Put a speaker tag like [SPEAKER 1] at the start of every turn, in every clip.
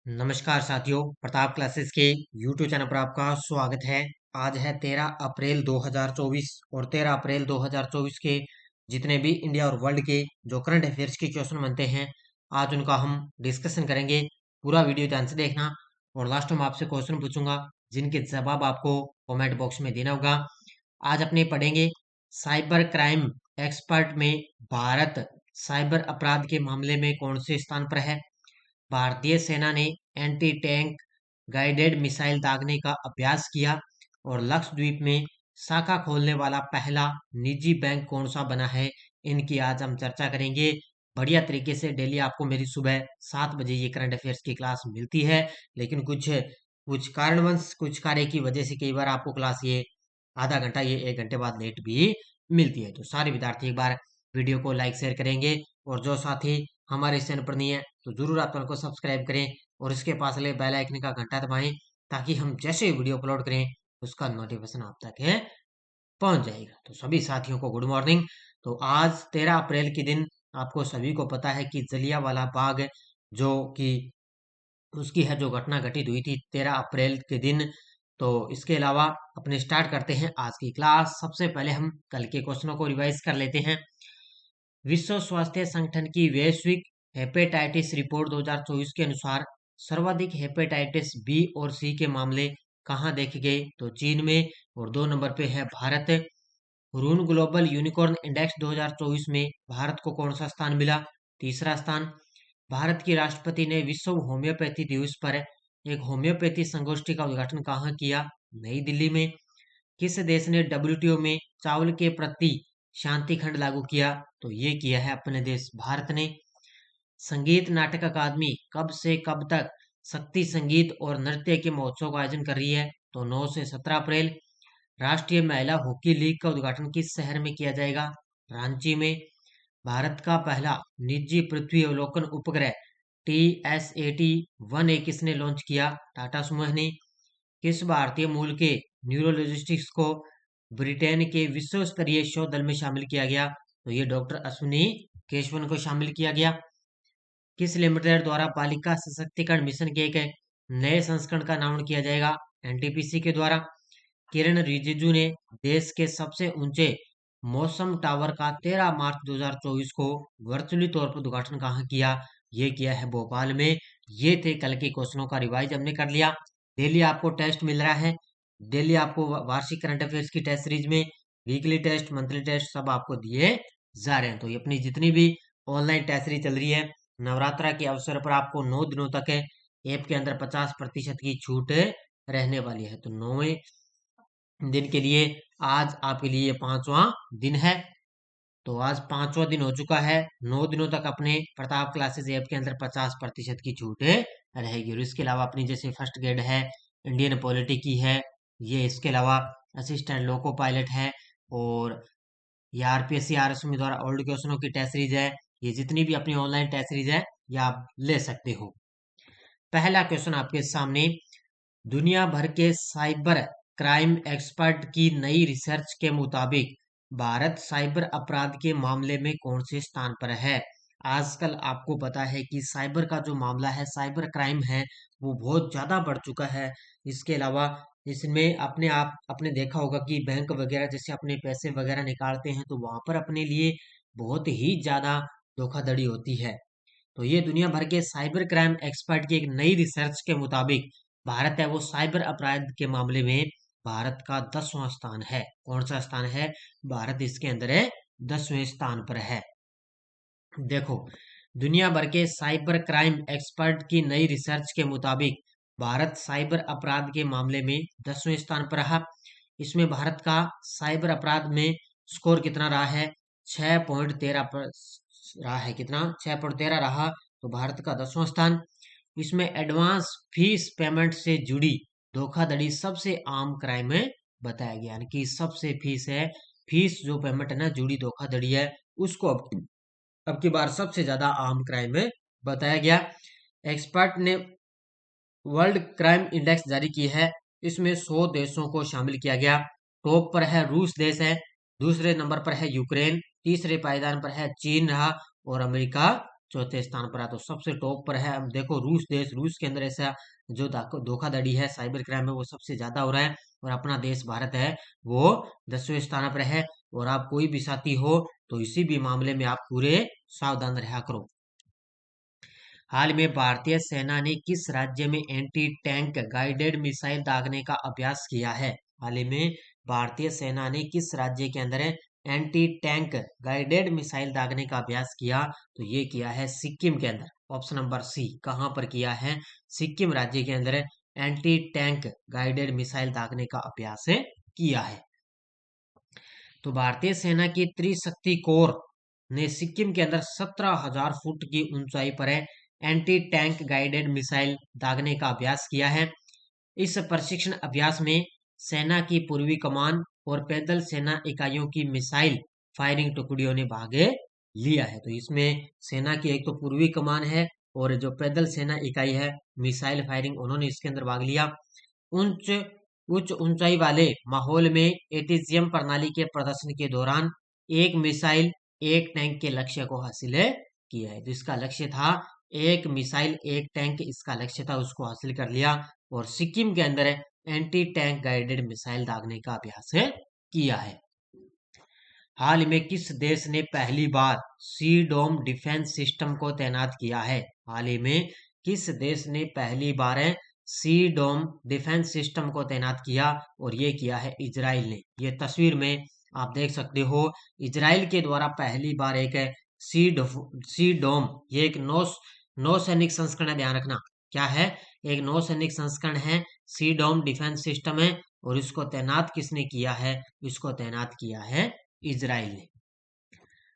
[SPEAKER 1] नमस्कार साथियों, प्रताप क्लासेस के यूट्यूब चैनल पर आपका स्वागत है। आज है 13 अप्रैल 2024 और 13 अप्रैल 2024 के जितने भी इंडिया और वर्ल्ड के जो करंट अफेयर्स के क्वेश्चन बनते हैं, आज उनका हम डिस्कशन करेंगे। पूरा वीडियो ध्यान से देखना और लास्ट में आपसे क्वेश्चन पूछूंगा जिनके जवाब आपको कमेंट बॉक्स में देना होगा। आज अपने पढ़ेंगे साइबर क्राइम एक्सपर्ट में भारत साइबर अपराध के मामले में कौन से स्थान पर है। भारतीय सेना ने एंटी टैंक गाइडेड मिसाइल दागने का अभ्यास किया और लक्षद्वीप में शाखा खोलने वाला पहला निजी बैंक कौन सा बना है। इनकी आज हम चर्चा करेंगे। बढ़िया तरीके से डेली आपको मेरी सुबह 7 बजे ये करंट अफेयर्स की क्लास मिलती है, लेकिन कुछ कुछ कारणवश कुछ कार्य की वजह से कई बार आपको क्लास ये आधा घंटा ये 1 घंटे बाद लेट भी मिलती है। तो सारे विद्यार्थी एक बार वीडियो को लाइक शेयर करेंगे और जो साथी हमारे इस चैनल पर नहीं है तो जरूर आप चैनल को सब्सक्राइब करें और इसके पास ले बेल आइकन का घंटा दबाएं ताकि हम जैसे वीडियो अपलोड करें उसका नोटिफिकेशन आप तक है पहुंच जाएगा। तो सभी साथियों को गुड मॉर्निंग। तो आज 13 अप्रैल के दिन आपको सभी को पता है कि जलियांवाला बाग जो कि उसकी है जो घटना घटित हुई थी 13 अप्रैल के दिन। तो इसके अलावा अपने स्टार्ट करते हैं आज की क्लास। सबसे पहले हम कल के क्वेश्चनों को रिवाइज कर लेते हैं। विश्व स्वास्थ्य संगठन की वैश्विक हेपेटाइटिस रिपोर्ट 2024 के अनुसार सर्वाधिक हेपेटाइटिस बी और सी के मामले कहाँ देखे गए, तो चीन में। और 2 नंबर पे है भारत। रून ग्लोबल यूनिकॉर्न इंडेक्स 2024 में भारत को कौन सा स्थान मिला, तीसरा स्थान। भारत के राष्ट्रपति ने विश्व होम्योपैथी दिवस पर एक होम्योपैथी संगोष्ठी का उद्घाटन कहाँ किया, नई दिल्ली में। किस देश ने डब्ल्यूटीओ में चावल के प्रति शांति खंड लागू किया, तो ये किया है अपने देश भारत ने। संगीत नाटक अकादमी कब से कब तक शक्ति संगीत और नृत्य के महोत्सव का आयोजन कर रही है, तो 9 से 17 अप्रैल। राष्ट्रीय महिला हॉकी लीग का उद्घाटन किस शहर में किया जाएगा, रांची में। भारत का पहला निजी पृथ्वी अवलोकन उपग्रह TSAT-1A किसने लॉन्च किया, टाटा समूह ने। किस भारतीय मूल के न्यूरोलॉजिस्टिक्स को ब्रिटेन के विश्व स्तरीय शोध दल में शामिल किया गया, तो ये डॉक्टर अश्विनी केशवन को शामिल किया गया। किस लिमिटेड द्वारा बालिका सशक्तिकरण मिशन के एक नए संस्करण का नामकरण किया जाएगा, एनटीपीसी के द्वारा। किरण रिजिजू ने देश के सबसे ऊंचे मौसम टावर का 13 मार्च 2024 को वर्चुअली तौर पर उद्घाटन कहाँ किया, ये किया है भोपाल में। ये थे कल के क्वेश्चनों का रिवाइज हमने कर लिया। डेली आपको टेस्ट मिल रहा है, डेली आपको वार्षिक करंट अफेयर्स की टेस्ट सीरीज में वीकली टेस्ट मंथली टेस्ट सब आपको दिए जा रहे हैं। तो ये अपनी जितनी भी ऑनलाइन टेस्ट सीरीज चल रही है, नवरात्रा के अवसर पर आपको 9 दिनों तक है ऐप के अंदर 50% की छूट रहने वाली है। तो 9वें दिन के लिए आज आपके लिए 5वां दिन है। तो आज 5वां दिन हो चुका है। 9 दिनों तक अपने प्रताप क्लासेस ऐप के अंदर 50% की छूट रहेगी। और इसके अलावा अपनी जैसे फर्स्ट ग्रेड है, इंडियन पॉलिटी की है, ये इसके अलावा असिस्टेंट लोको पायलट है और ये आरपीएससी आरएस द्वारा ओल्ड क्वेश्चनों की टेस्ट सीरीज है। ये जितनी भी अपनी ऑनलाइन टेस्ट सीरीज है ये आप ले सकते हो। पहला क्वेश्चन आपके सामने, दुनिया भर के साइबर क्राइम एक्सपर्ट की नई रिसर्च के मुताबिक भारत साइबर अपराध के मामले में कौन से स्थान पर है। आजकल आपको पता है कि साइबर का जो मामला है, साइबर क्राइम है, वो बहुत ज्यादा बढ़ चुका है। इसके अलावा इसमें अपने आप आपने देखा होगा कि बैंक वगैरह जैसे अपने पैसे वगैरह निकालते हैं तो वहां पर अपने लिए बहुत ही ज्यादा धोखाधड़ी होती है। तो ये दुनिया भर के साइबर क्राइम एक्सपर्ट की एक नई रिसर्च के मुताबिक भारत है वो साइबर अपराध के मामले में भारत का 10वां स्थान है। कौन सा स्थान है, भारत इसके अंदर है 10वें स्थान पर है। देखो, दुनिया भर के साइबर क्राइम एक्सपर्ट की नई रिसर्च के मुताबिक भारत साइबर अपराध के मामले में 10वें स्थान पर रहा। इसमें भारत का साइबर अपराध में स्कोर कितना रहा है, 6.13 पर रहा है। कितना, 6.13 रहा। तो भारत का 10वां स्थान। इसमें एडवांस फीस पेमेंट से जुड़ी धोखाधड़ी सबसे आम क्राइम में बताया गया, यानी कि सबसे फीस है, फीस जो पेमेंट है ना जुड़ी धोखाधड़ी है, उसको अब की बार सबसे ज्यादा आम क्राइम में बताया गया। एक्सपर्ट ने वर्ल्ड क्राइम इंडेक्स जारी की है, इसमें 100 देशों को शामिल किया गया। टॉप पर है रूस देश है, दूसरे नंबर पर है यूक्रेन, तीसरे पायदान पर है चीन रहा और अमेरिका चौथे स्थान पर है। तो सबसे टॉप पर है। अब देखो रूस देश, रूस के अंदर ऐसा जो धोखाधड़ी है, साइबर क्राइम है, वो सबसे ज्यादा हो रहा है। और अपना देश भारत है वो 10वें स्थान पर है। और आप कोई भी साथी हो तो इसी भी मामले में आप पूरे सावधान रहा करो। हाल में भारतीय सेना ने किस राज्य में एंटी टैंक गाइडेड मिसाइल दागने का अभ्यास किया है? हाल ही में भारतीय सेना ने किस राज्य के अंदर एंटी टैंक गाइडेड मिसाइल दागने का अभ्यास किया? तो ये किया है सिक्किम के अंदर। Option number C. कहां पर किया है? सिक्किम राज्य के अंदर एंटी टैंक गाइडेड मिसाइल दागने का अभ्यास किया है। तो भारतीय सेना की त्रिशक्ति कोर ने सिक्किम के अंदर 17,000 फुट की ऊंचाई पर एंटी टैंक गाइडेड मिसाइल दागने का अभ्यास किया है। इस प्रशिक्षण अभ्यास में सेना की पूर्वी कमान और पैदल सेना इकाइयों की मिसाइल फायरिंग टुकड़ियों ने भाग लिया है। तो इसमें सेना की एक तो पूर्वी कमान है और जो पैदल सेना इकाई है मिसाइल फायरिंग, उन्होंने इसके अंदर भाग लिया। उच्च उच्च ऊंचाई वाले माहौल में एटीजीएम प्रणाली के प्रदर्शन के दौरान एक मिसाइल एक टैंक के लक्ष्य को हासिल किया है। तो इसका लक्ष्य था एक मिसाइल एक टैंक, इसका लक्ष्य था, उसको हासिल कर लिया। और सिक्किम के अंदर एंटी टैंक गाइडेड मिसाइल दागने का अभ्यास किया है। हाल में किस देश ने पहली बार सी डोम डिफेंस सिस्टम को तैनात किया है? हाल ही में किस देश ने पहली बार सी डोम डिफेंस सिस्टम को तैनात किया? और ये किया है इजराइल ने। ये तस्वीर में आप देख सकते हो, इजराइल के द्वारा पहली बार एक सी डोम, ये एक नौ सैनिक संस्करण है, ध्यान रखना क्या है, एक नौ सैनिक संस्करण है, सी डोम डिफेंस सिस्टम है। और इसको तैनात किसने किया है? इसको तैनात किया है इजराइल ने।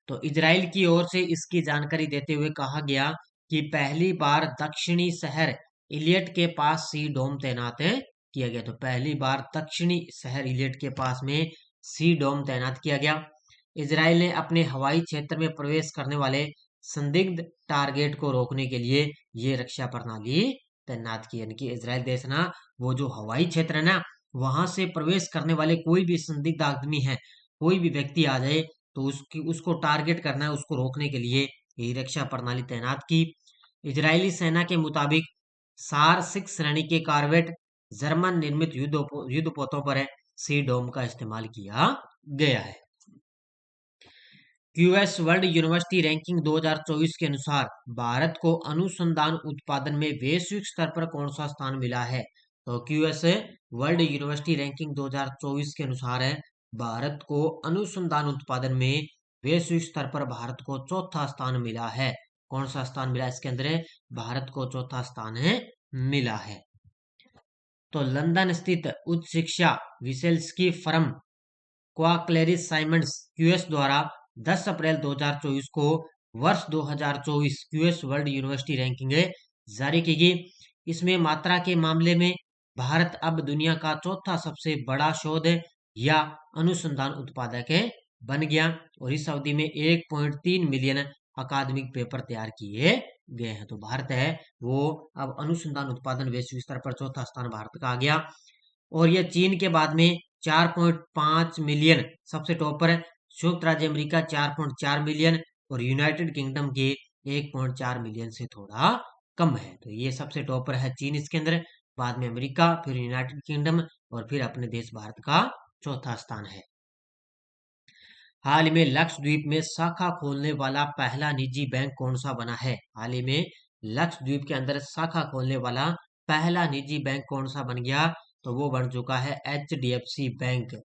[SPEAKER 1] तो इजराइल की ओर से इसकी जानकारी देते हुए कहा गया कि पहली बार दक्षिणी शहर इलियट के पास सी डोम तैनात किया गया। तो पहली बार दक्षिणी शहर इलियट के पास में सी डोम तैनात किया गया। इजराइल ने अपने हवाई क्षेत्र में प्रवेश करने वाले संदिग्ध टारगेट को रोकने के लिए ये रक्षा प्रणाली तैनात की। यानी कि इजराइल देश ना, वो जो हवाई क्षेत्र है ना, वहां से प्रवेश करने वाले कोई भी संदिग्ध आदमी है, कोई भी व्यक्ति आ जाए तो उसको टारगेट करना है, उसको रोकने के लिए यही रक्षा प्रणाली तैनात की। इजरायली सेना के मुताबिक सार 6 श्रेणी के कार्वेट जर्मन निर्मित युद्धपोतों पर सी डोम का इस्तेमाल किया गया है। क्यूएस वर्ल्ड यूनिवर्सिटी रैंकिंग 2024 के अनुसार भारत को अनुसंधान उत्पादन में वैश्विक स्तर पर कौन सा स्थान मिला है? तो क्यूएस वर्ल्ड यूनिवर्सिटी रैंकिंग 2024 के अनुसार है भारत को अनुसंधान उत्पादन में वैश्विक स्तर पर भारत को चौथा स्थान मिला है। कौन सा स्थान मिला इसके अंदर? भारत को चौथा स्थान मिला है। तो लंदन स्थित उच्च शिक्षा विशेष की फर्म क्वाक्लेरिस साइमंड्स क्यूएस द्वारा 10 अप्रैल 2024 को वर्ष 2024 क्यूएस वर्ल्ड यूनिवर्सिटी रैंकिंग जारी की गई। इसमें मात्रा के मामले में भारत अब दुनिया का चौथा सबसे बड़ा शोध या अनुसंधान उत्पादक बन गया। और इस अवधि में 1.3 मिलियन अकादमिक पेपर तैयार किए गए हैं। तो भारत है वो अब अनुसंधान उत्पादन वैश्विक स्तर पर चौथा स्थान भारत का आ गया। और यह चीन के बाद में 4.5 मिलियन सबसे टॉप पर है। संयुक्त राज्य अमेरिका 4.4 मिलियन और यूनाइटेड किंगडम के 1.4 मिलियन से थोड़ा कम है। तो ये सबसे टॉप पर है चीन इसके अंदर, बाद में अमेरिका, फिर यूनाइटेड किंगडम और फिर अपने देश भारत का चौथा स्थान है। हाल में लक्षद्वीप में शाखा खोलने वाला पहला निजी बैंक कौन सा बना है? हाल ही में लक्षद्वीप के अंदर शाखा खोलने वाला पहला निजी बैंक कौन सा बन गया? तो वो बन चुका है HDFC बैंक।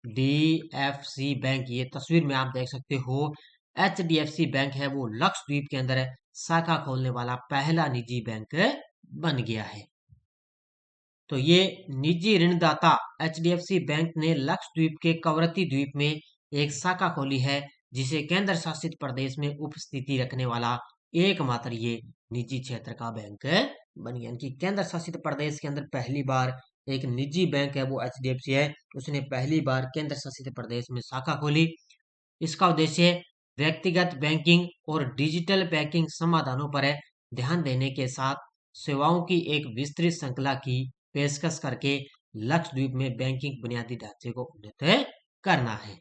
[SPEAKER 1] HDFC बैंक, ये तस्वीर में आप देख सकते हो, HDFC बैंक है वो लक्षद्वीप के अंदर शाखा खोलने वाला पहला निजी बैंक बन गया है। तो ये निजी ऋणदाता HDFC बैंक ने लक्षद्वीप के कवरत्ती द्वीप में एक शाखा खोली है, जिसे केंद्र शासित प्रदेश में उपस्थिति रखने वाला एकमात्र ये निजी क्षेत्र का बैंक बन गया। कि केंद्र शासित प्रदेश के अंदर पहली बार एक निजी बैंक है वो HDFC है, उसने पहली बार केंद्र शासित प्रदेश में शाखा खोली। इसका उद्देश्य व्यक्तिगत बैंकिंग और डिजिटल बैंकिंग समाधानों पर ध्यान देने के साथ सेवाओं की एक विस्तृत श्रृंखला की पेशकश करके लक्षद्वीप में बैंकिंग बुनियादी ढांचे को उन्नत करना है।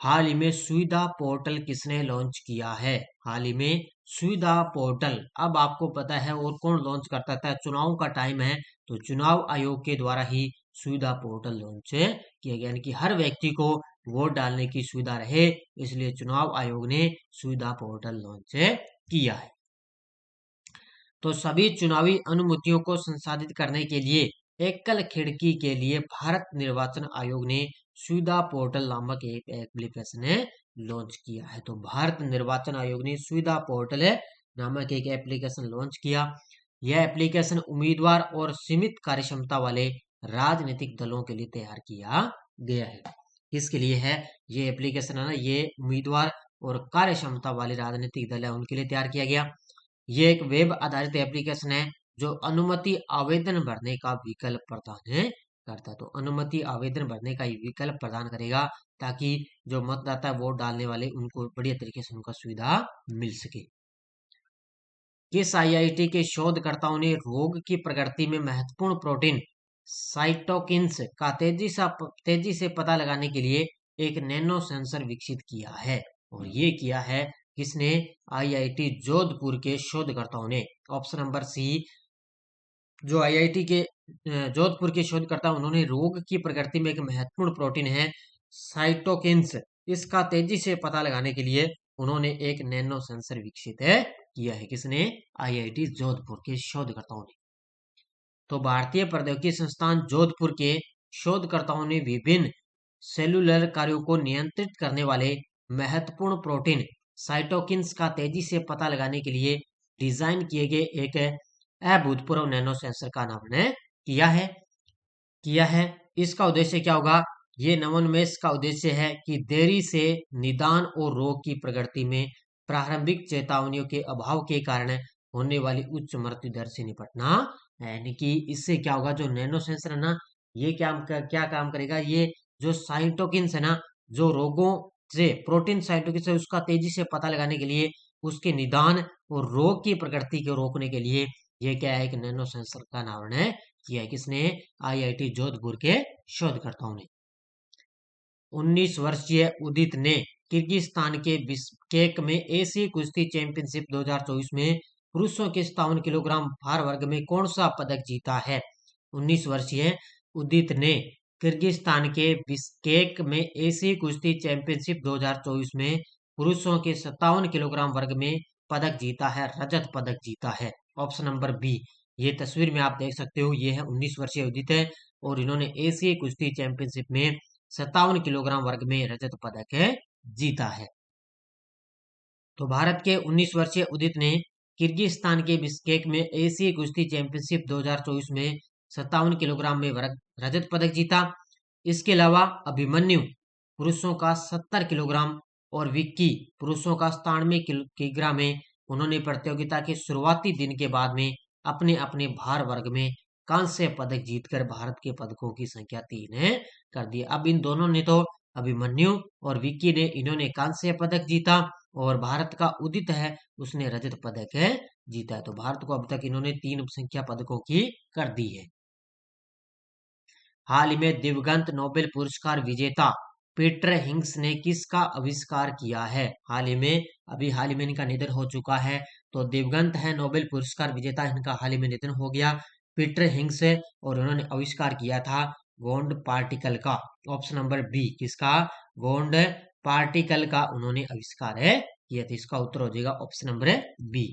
[SPEAKER 1] हाल ही में सुविधा पोर्टल किसने लॉन्च किया है? हाल ही में सुविधा पोर्टल, अब आपको पता है और कौन लॉन्च करता था? चुनाव का टाइम है तो चुनाव आयोग के द्वारा ही सुविधा पोर्टल लॉन्च किया गया, यानी कि हर व्यक्ति को वोट डालने की सुविधा रहे, इसलिए चुनाव आयोग ने सुविधा पोर्टल लॉन्च किया है। तो सभी चुनावी अनुमतियों को संसाधित करने के लिए एकल खिड़की के लिए भारत निर्वाचन आयोग ने सुविधा पोर्टल नामक एक एप्लीकेशन लॉन्च किया है। तो भारत निर्वाचन आयोग ने सुविधा पोर्टल नामक एक एप्लीकेशन लॉन्च किया। यह एप्लीकेशन उम्मीदवार और सीमित कार्यक्षमता वाले राजनीतिक दलों के लिए तैयार किया गया है। किसके लिए है ये एप्लीकेशन? है ना, ये उम्मीदवार और कार्यक्षमता वाले राजनीतिक दल है उनके लिए तैयार किया गया। ये एक वेब आधारित एप्लीकेशन है जो अनुमति आवेदन भरने का विकल्प प्रदान करता है। तो अनुमति आवेदन भरने का विकल्प प्रदान करेगा ताकि जो मतदाता वोट डालने वाले उनको बढ़िया तरीके से उनका सुविधा मिल सके। किस आईआईटी के शोधकर्ताओं ने रोग की प्रकृति में महत्वपूर्ण प्रोटीन साइटोकिन्स का तेजी से पता लगाने के लिए एक नैनो सेंसर विकसित किया है? और ये किया है किसने? आईआईटी जोधपुर के शोधकर्ताओं ने। ऑप्शन नंबर सी, जो आईआईटी के जोधपुर के शोधकर्ता उन्होंने रोग की प्रकृति में एक महत्वपूर्ण प्रोटीन है साइटोकिन्स, इसका तेजी से पता लगाने के लिए उन्होंने एक नैनो सेंसर विकसित किया है। किसने? आईआईटी जोधपुर के शोधकर्ताओं ने। तो भारतीय प्रौद्योगिकी संस्थान जोधपुर के शोधकर्ताओं ने विभिन्न सेलुलर कार्यों को नियंत्रित करने वाले महत्वपूर्ण प्रोटीन साइटोकिन्स का तेजी से पता लगाने के लिए डिजाइन किए गए एक अभूतपूर्व नैनो सेंसर का नामकरण किया है। इसका उद्देश्य क्या होगा? ये नवोन्मेष का उद्देश्य है कि देरी से निदान और रोग की प्रकृति में प्रारंभिक चेतावनियों के अभाव के कारण होने वाली उच्च मृत्यु दर से निपटना, यानी कि इससे क्या होगा? जो नैनो सेंसर है ना, ये क्या काम करेगा? ये जो साइटोकिन्स है ना, जो रोगों से प्रोटीन साइटोकिन्स है उसका तेजी से पता लगाने के लिए, उसके निदान और रोग की प्रकृति को रोकने के लिए ये क्या है? एक नैनो सेंसर का नामकरण किया है। किसने? आईआईटी जोधपुर के शोधकर्ताओं ने। 19 वर्षीय उदित ने किर्गिस्तान के बिश्केक में एशियाई कुश्ती चैंपियनशिप 2024 में पुरुषों के 57 किलोग्राम भार वर्ग में कौन सा पदक जीता है? 19 वर्षीय उदित ने किर्गिस्तान के बिश्केक में एशियाई कुश्ती चैंपियनशिप 2024 में पुरुषों के 57 किलोग्राम वर्ग में पदक जीता है, रजत पदक जीता है। Option number B. ये तस्वीर में आप देख सकते हो, ये है 19 वर्षीय उदित है और इन्होंने एशियाई कुश्ती चैंपियनशिप में 57 किलोग्राम वर्ग में रजत पदक जीता है। तो भारत के 19 वर्षीय उदित ने किर्गिस्तान के बिश्केक में एशियाई कुश्ती चैंपियनशिप 2024 में 57 किलोग्राम में रजत पदक जीता। इसके अलावा अभिमन्यु पुरुषों का 70 किलोग्राम और विक्की पुरुषों का 97 किलोग्राम में उन्होंने प्रतियोगिता के शुरुआती दिन के बाद में अपने अपने भार वर्ग में कांस्य पदक जीतकर भारत के पदकों की संख्या 3 कर दी। अब इन दोनों ने तो, अभिमन्यु और विक्की ने, इन्होंने कांस्य पदक जीता और भारत का उदित है उसने रजत पदक जीता है। तो भारत को अब तक इन्होंने 3 संख्या पदकों की कर दी है। हाल ही में दिवंगत नोबेल पुरस्कार विजेता पीटर हिंग्स ने किसका आविष्कार किया है? हाल ही में इनका निधन हो चुका है। तो दिवंगत है नोबेल पुरस्कार विजेता, इनका हाल ही में निधन हो गया, पीटर हिंग्स, और उन्होंने आविष्कार किया था गोल्ड पार्टिकल का। Option number B. किसका? गोल्ड पार्टिकल का उन्होंने आविष्कार किया था। इसका उत्तर हो जाएगा ऑप्शन नंबर बी।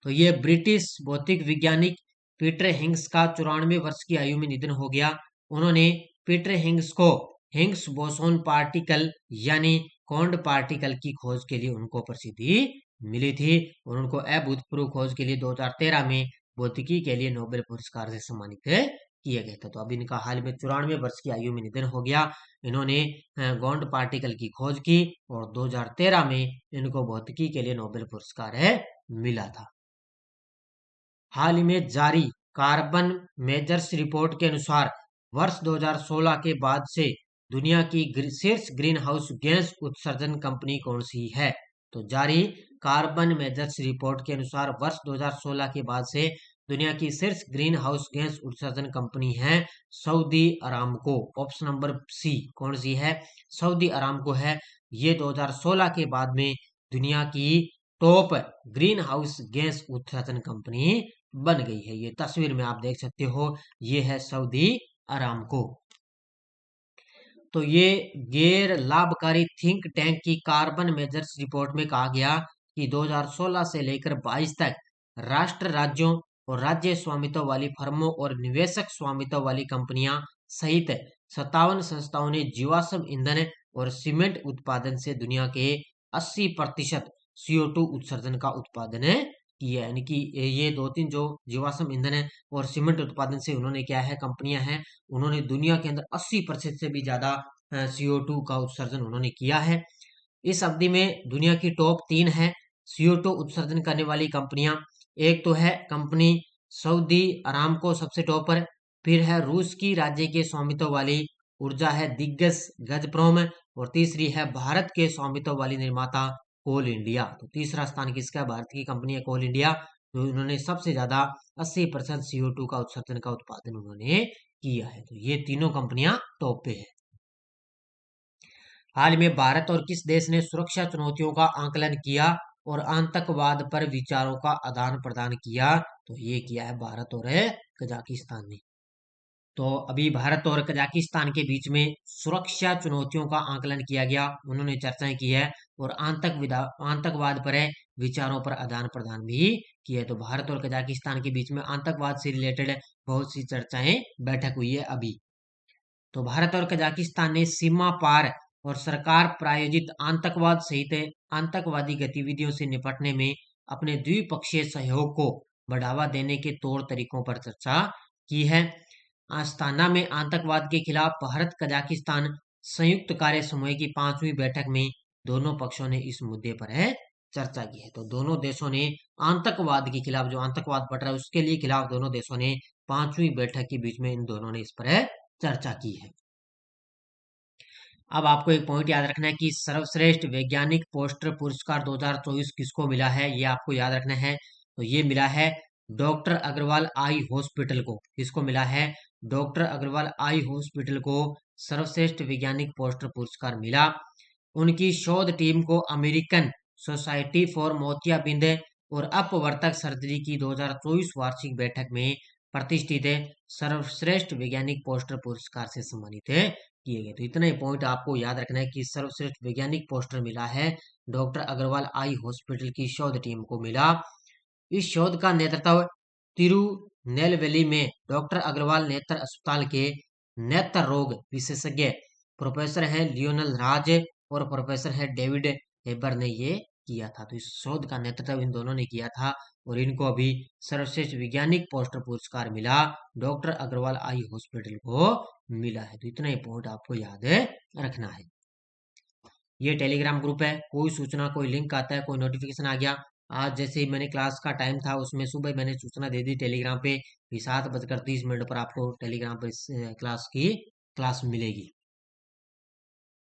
[SPEAKER 1] तो ये ब्रिटिश भौतिक वैज्ञानिक पीटर हिंग्स का 94 वर्ष की आयु में निधन हो गया। उन्होंने पीटर हिंग्स को हिंग्स बोसोन पार्टिकल यानी कॉन्ड पार्टिकल की खोज के लिए उनको प्रसिद्धि मिली थी और उनको अभूतपूर्व खोज के लिए 2013 में भौतिकी के लिए नोबेल पुरस्कार से सम्मानित किया गया था। तो अब इनका हाल में 94 वर्ष की आयु में निधन हो गया। इन्होंने गोल्ड पार्टिकल की खोज की और 2013 में इनको भौतिकी के लिए नोबेल पुरस्कार मिला था। हाल ही में जारी कार्बन मेजर्स रिपोर्ट के अनुसार वर्ष 2016 के बाद से दुनिया की शीर्ष ग्रीन हाउस गैस उत्सर्जन कंपनी कौन सी है? तो जारी कार्बन मेजर्स रिपोर्ट के अनुसार वर्ष 2016 के बाद से दुनिया की शीर्ष ग्रीन हाउस गैस उत्सर्जन कंपनी है Saudi Aramco. Option number C कौन सी है? सऊदी अरामको है। ये 2016 के बाद में दुनिया की टॉप ग्रीन हाउस गैस उत्सर्जन कंपनी बन गई है। ये तस्वीर में आप देख सकते हो, ये है सऊदी अरामको। तो ये गैर लाभकारी थिंक टैंक की कार्बन मेजर्स रिपोर्ट में कहा गया कि 2016 से लेकर 22 तक राष्ट्र, राज्यों और राज्य स्वामित्व वाली फर्मों और निवेशक स्वामित्व वाली कंपनियां सहित 57 संस्थाओं ने जीवाश्म ईंधन और सीमेंट उत्पादन से दुनिया के 80% CO2 उत्सर्जन का उत्पादन किया है। यानी कि ये दो तीन जो जीवाश्म ईंधन है और सीमेंट उत्पादन से उन्होंने क्या है, कंपनियां हैं, उन्होंने दुनिया के अंदर 80% से भी ज्यादा CO2 का उत्सर्जन उन्होंने किया है। इस अवधि में दुनिया की टॉप 3 है CO2 उत्सर्जन करने वाली कंपनियां। एक तो है कंपनी सऊदी अरामको सबसे टॉप पर, फिर है रूस की राज्य के स्वामित्व वाली ऊर्जा है दिग्गज गजप्रोम, और तीसरी है भारत के स्वामित्व वाली निर्माता कोल इंडिया। तो तीसरा स्थान किसका? भारत की कंपनी है कोल इंडिया, जो उन्होंने सबसे ज्यादा 80% CO2 का उत्सर्जन का उत्पादन उन्होंने किया है। तो ये तीनों कंपनियां टॉप पे है। हाल में भारत और किस देश ने सुरक्षा चुनौतियों का आकलन किया और आतंकवाद पर विचारों का आदान प्रदान किया? तो ये किया है भारत और कजाकिस्तान ने। तो अभी भारत और कजाकिस्तान के बीच में सुरक्षा चुनौतियों का आकलन किया गया, उन्होंने चर्चाएं की है और आतंकवाद पर विचारों पर आदान प्रदान भी किया है। तो भारत और कजाकिस्तान के बीच में आतंकवाद से रिलेटेड बहुत सी चर्चाएं बैठक हुई है अभी। तो भारत और कजाकिस्तान ने सीमा पार और सरकार प्रायोजित आतंकवाद सहित आतंकवादी गतिविधियों से निपटने में अपने द्विपक्षीय सहयोग को बढ़ावा देने के तौर तरीकों पर चर्चा की है। आस्ताना में आतंकवाद के खिलाफ भारत कजाकिस्तान संयुक्त कार्य समूह की 5वीं बैठक में दोनों पक्षों ने इस मुद्दे पर चर्चा की है। तो दोनों देशों ने आतंकवाद के खिलाफ, जो आतंकवाद बढ़ रहा है उसके लिए खिलाफ दोनों देशों ने 5वीं बैठक के बीच में इन दोनों ने इस पर चर्चा की है। अब आपको एक पॉइंट याद रखना है कि सर्वश्रेष्ठ वैज्ञानिक पोस्टर पुरस्कार 2024 किसको मिला है, ये आपको याद रखना है। तो ये मिला है डॉक्टर अग्रवाल आई हॉस्पिटल को। किसको मिला है? डॉक्टर अग्रवाल आई हॉस्पिटल को सर्वश्रेष्ठ वैज्ञानिक पोस्टर पुरस्कार मिला। उनकी शोध टीम को अमेरिकन सोसाइटी फॉर मोतियाबिंद और अपवर्तक सर्जरी की 2024 वार्षिक बैठक में प्रतिष्ठित सर्वश्रेष्ठ वैज्ञानिक पोस्टर पुरस्कार से सम्मानित किए गए। तो इतना ही पॉइंट आपको याद रखना है कि सर्वश्रेष्ठ वैज्ञानिक पोस्टर मिला है डॉक्टर अग्रवाल आई हॉस्पिटल की शोध टीम को मिला। इस शोध का नेतृत्व तिरुनेलवेली में डॉक्टर अग्रवाल नेत्र अस्पताल के नेत्र रोग विशेषज्ञ प्रोफेसर हैं लियोनल राज और प्रोफेसर है डेविड हेबर ने ये किया था। तो इस शोध का नेतृत्व इन दोनों ने किया था और इनको अभी सर्वश्रेष्ठ वैज्ञानिक पोस्टर पुरस्कार मिला, डॉक्टर अग्रवाल आई हॉस्पिटल को मिला है। तो इतना ही पॉइंट आपको याद रखना है। ये टेलीग्राम ग्रुप है, कोई सूचना, कोई लिंक आता है, कोई नोटिफिकेशन आ गया, आज जैसे ही मैंने क्लास का टाइम था उसमें सुबह मैंने सूचना दे दी टेलीग्राम पे कि 7:30 पर आपको टेलीग्राम पर क्लास की क्लास मिलेगी।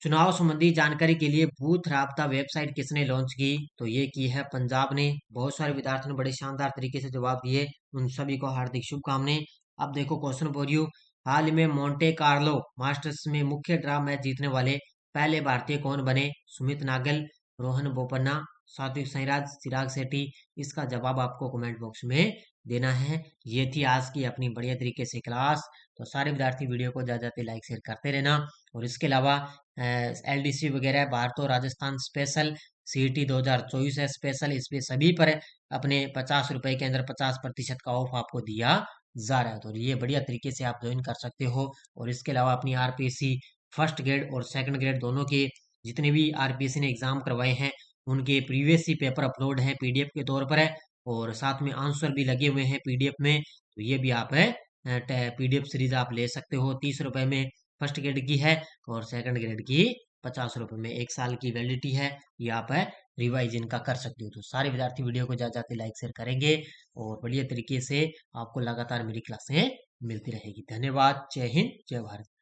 [SPEAKER 1] चुनाव संबंधी जानकारी के लिए बूथ राबता वेबसाइट किसने लॉन्च की? तो ये की है पंजाब ने। बहुत सारे विद्यार्थियों ने बड़े शानदार तरीके से जवाब दिए, उन सभी को हार्दिक शुभकामनाएं। अब देखो क्वेश्चन फॉर यू, हाल में मोंटे कार्लो मास्टर्स में मुख्य ड्रा मैच जीतने वाले पहले भारतीय कौन बने? सुमित नागल, रोहन बोपन्ना, सात्विक साईराज, चिराग शेट्टी। इसका जवाब आपको कमेंट बॉक्स में देना है। ये थी आज की अपनी बढ़िया तरीके से क्लास। तो सारे विद्यार्थी वीडियो को ज्यादा ज्यादा लाइक शेयर करते रहना। और इसके अलावा LDC वगैरह, भारत और राजस्थान स्पेशल, CET 2024 है स्पेशल, इस पे सभी पर अपने 50 रुपए के अंदर 50% का ऑफ आपको दिया जा रहा है। तो ये बढ़िया तरीके से आप ज्वाइन कर सकते हो। और इसके अलावा अपनी RPSC फर्स्ट ग्रेड और सेकंड ग्रेड दोनों के जितने भी RPSC ने एग्जाम करवाए हैं उनके प्रीवियस ही पेपर अपलोड है PDF के तौर पर है, और साथ में आंसर भी लगे हुए हैं PDF में। तो ये भी आप PDF सीरीज आप ले सकते हो। 30 रुपए में फर्स्ट ग्रेड की है और सेकंड ग्रेड की 50 रुपए में, 1 साल की वैलिडिटी है। ये आप रिवाइज इनका कर सकते हो। तो सारे विद्यार्थी वीडियो को जाते लाइक शेयर करेंगे और बढ़िया तरीके से आपको लगातार मेरी क्लासें मिलती रहेगी। धन्यवाद। जय हिंद, जय भारत।